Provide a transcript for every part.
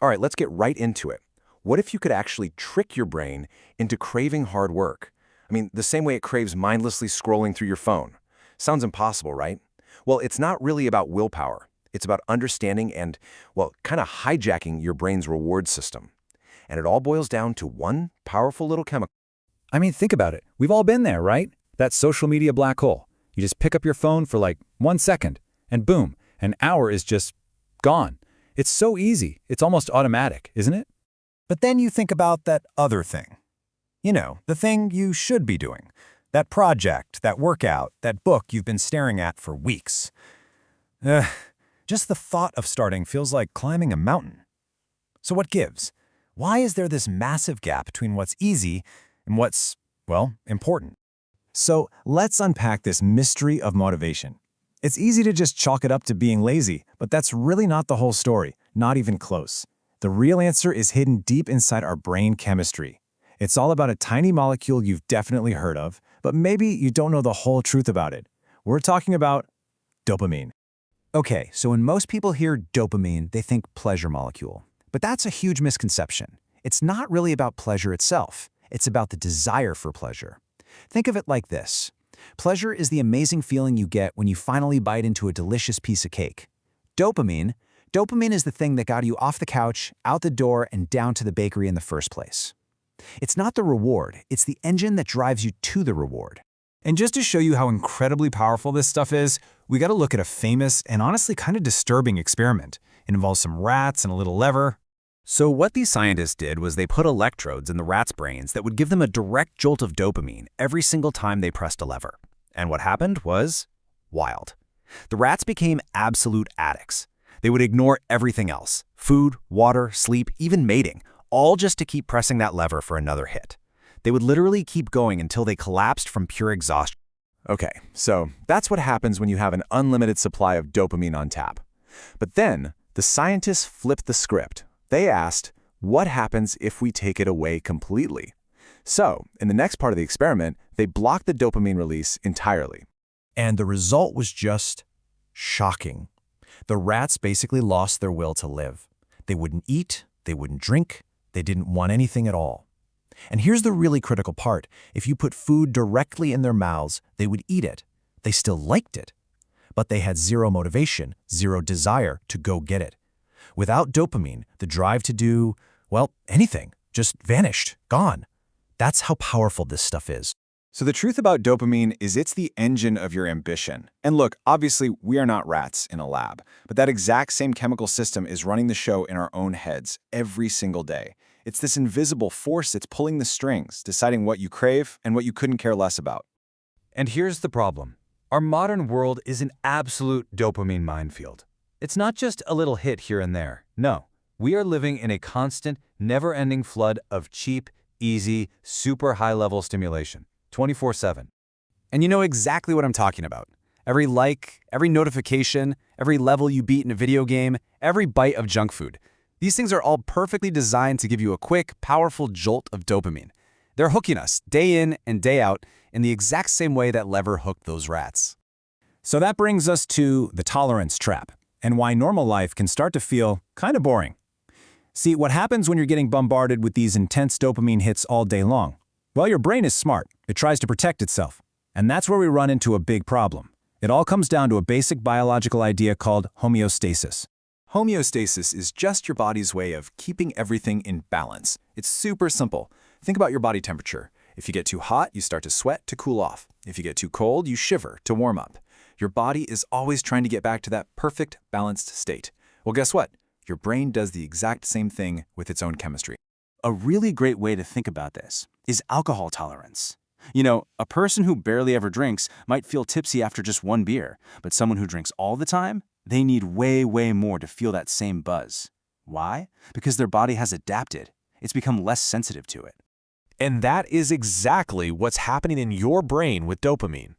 All right, let's get right into it. What if you could actually trick your brain into craving hard work? I mean, the same way it craves mindlessly scrolling through your phone. Sounds impossible, right? Well, it's not really about willpower. It's about understanding and, well, kind of hijacking your brain's reward system. And it all boils down to one powerful little chemical. I mean, think about it. We've all been there, right? That social media black hole. You just pick up your phone for like 1 second, and boom, an hour is just gone. It's so easy. It's almost automatic, isn't it? But then you think about that other thing. You know, the thing you should be doing. That project, that workout, that book you've been staring at for weeks. Just the thought of starting feels like climbing a mountain. So what gives? Why is there this massive gap between what's easy and what's, well, important? So let's unpack this mystery of motivation. It's easy to just chalk it up to being lazy, but that's really not the whole story, not even close. The real answer is hidden deep inside our brain chemistry. It's all about a tiny molecule you've definitely heard of, but maybe you don't know the whole truth about it. We're talking about dopamine. Okay, so when most people hear dopamine, they think pleasure molecule. But that's a huge misconception. It's not really about pleasure itself. It's about the desire for pleasure. Think of it like this. Pleasure is the amazing feeling you get when you finally bite into a delicious piece of cake. Dopamine is the thing that got you off the couch, out the door, and down to the bakery in the first place. It's not the reward, it's the engine that drives you to the reward. And just to show you how incredibly powerful this stuff is, we got to look at a famous and honestly kind of disturbing experiment. It involves some rats and a little lever. So what these scientists did was they put electrodes in the rats' brains that would give them a direct jolt of dopamine every single time they pressed a lever. And what happened was wild. The rats became absolute addicts. They would ignore everything else, food, water, sleep, even mating, all just to keep pressing that lever for another hit. They would literally keep going until they collapsed from pure exhaustion. Okay, so that's what happens when you have an unlimited supply of dopamine on tap. But then, the scientists flipped the script. They asked, what happens if we take it away completely? So, in the next part of the experiment, they blocked the dopamine release entirely. And the result was just shocking. The rats basically lost their will to live. They wouldn't eat, they wouldn't drink, they didn't want anything at all. And here's the really critical part. If you put food directly in their mouths, they would eat it. They still liked it. But they had zero motivation, zero desire to go get it. Without dopamine, the drive to do, well, anything, just vanished, gone. That's how powerful this stuff is. So the truth about dopamine is it's the engine of your ambition. And look, obviously, we are not rats in a lab, but that exact same chemical system is running the show in our own heads every single day. It's this invisible force that's pulling the strings, deciding what you crave and what you couldn't care less about. And here's the problem. Our modern world is an absolute dopamine minefield. It's not just a little hit here and there. No, we are living in a constant, never-ending flood of cheap, easy, super high-level stimulation, 24/7. And you know exactly what I'm talking about. Every like, every notification, every level you beat in a video game, every bite of junk food. These things are all perfectly designed to give you a quick, powerful jolt of dopamine. They're hooking us day in and day out in the exact same way that lever hooked those rats. So that brings us to the tolerance trap, and why normal life can start to feel kind of boring. See, what happens when you're getting bombarded with these intense dopamine hits all day long? Well, your brain is smart. It tries to protect itself. And that's where we run into a big problem. It all comes down to a basic biological idea called homeostasis. Homeostasis is just your body's way of keeping everything in balance. It's super simple. Think about your body temperature. If you get too hot, you start to sweat to cool off. If you get too cold, you shiver to warm up. Your body is always trying to get back to that perfect, balanced state. Well, guess what? Your brain does the exact same thing with its own chemistry. A really great way to think about this is alcohol tolerance. You know, a person who barely ever drinks might feel tipsy after just one beer, but someone who drinks all the time, they need way, way more to feel that same buzz. Why? Because their body has adapted. It's become less sensitive to it. And that is exactly what's happening in your brain with dopamine.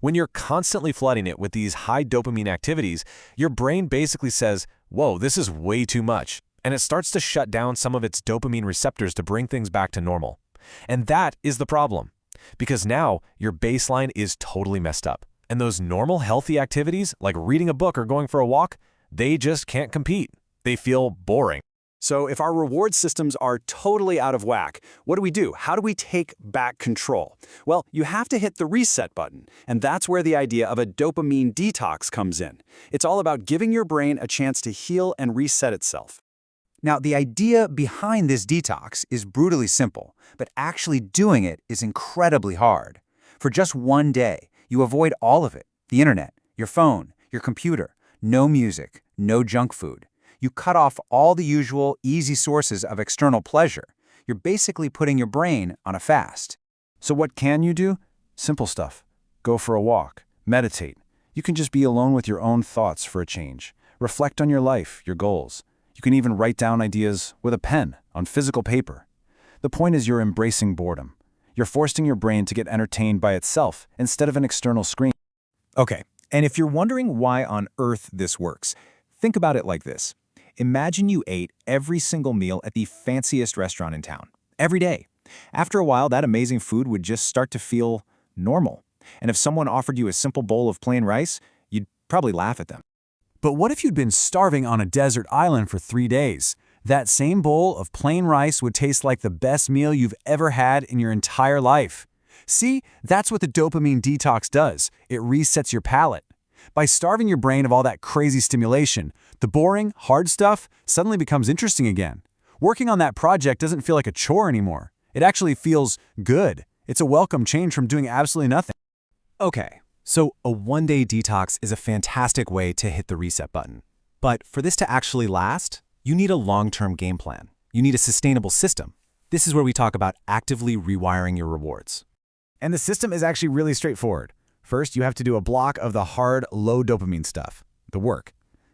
When you're constantly flooding it with these high dopamine activities, your brain basically says, whoa, this is way too much, and it starts to shut down some of its dopamine receptors to bring things back to normal. And that is the problem, because now your baseline is totally messed up, and those normal healthy activities like reading a book or going for a walk, they just can't compete. They feel boring. So if our reward systems are totally out of whack, what do? How do we take back control? Well, you have to hit the reset button, and that's where the idea of a dopamine detox comes in. It's all about giving your brain a chance to heal and reset itself. Now, the idea behind this detox is brutally simple, but actually doing it is incredibly hard. For just one day, you avoid all of it: the internet, your phone, your computer, no music, no junk food. You cut off all the usual, easy sources of external pleasure. You're basically putting your brain on a fast. So what can you do? Simple stuff. Go for a walk. Meditate. You can just be alone with your own thoughts for a change. Reflect on your life, your goals. You can even write down ideas with a pen on physical paper. The point is you're embracing boredom. You're forcing your brain to get entertained by itself instead of an external screen. Okay, and if you're wondering why on earth this works, think about it like this. Imagine you ate every single meal at the fanciest restaurant in town, every day. After a while, that amazing food would just start to feel normal. And if someone offered you a simple bowl of plain rice, you'd probably laugh at them. But what if you'd been starving on a desert island for 3 days? That same bowl of plain rice would taste like the best meal you've ever had in your entire life. See, that's what the dopamine detox does. It resets your palate. By starving your brain of all that crazy stimulation, the boring, hard stuff suddenly becomes interesting again. Working on that project doesn't feel like a chore anymore. It actually feels good. It's a welcome change from doing absolutely nothing. Okay, so a one-day detox is a fantastic way to hit the reset button. But for this to actually last, you need a long-term game plan. You need a sustainable system. This is where we talk about actively rewiring your rewards. And the system is actually really straightforward. First, you have to do a block of the hard, low dopamine stuff, the work.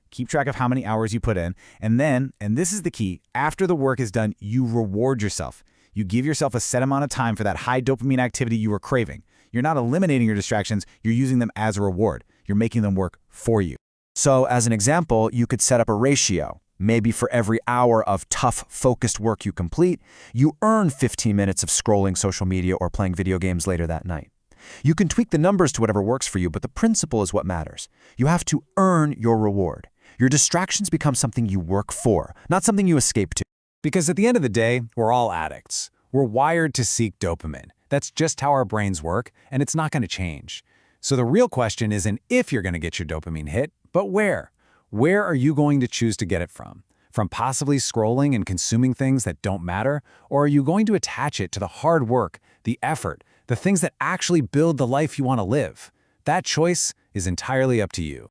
Keep track of how many hours you put in, and then, and this is the key, after the work is done, you reward yourself. You give yourself a set amount of time for that high dopamine activity you were craving. You're not eliminating your distractions, you're using them as a reward. You're making them work for you. So as an example, you could set up a ratio. Maybe for every hour of tough, focused work you complete, you earn 15 minutes of scrolling social media or playing video games later that night. You can tweak the numbers to whatever works for you, but the principle is what matters. You have to earn your reward. Your distractions become something you work for, not something you escape to. Because at the end of the day, we're all addicts. We're wired to seek dopamine. That's just how our brains work, and it's not going to change. So the real question isn't if you're going to get your dopamine hit, but where. Where are you going to choose to get it from? From passively scrolling and consuming things that don't matter? Or are you going to attach it to the hard work, the effort, the things that actually build the life you want to live? That choice is entirely up to you.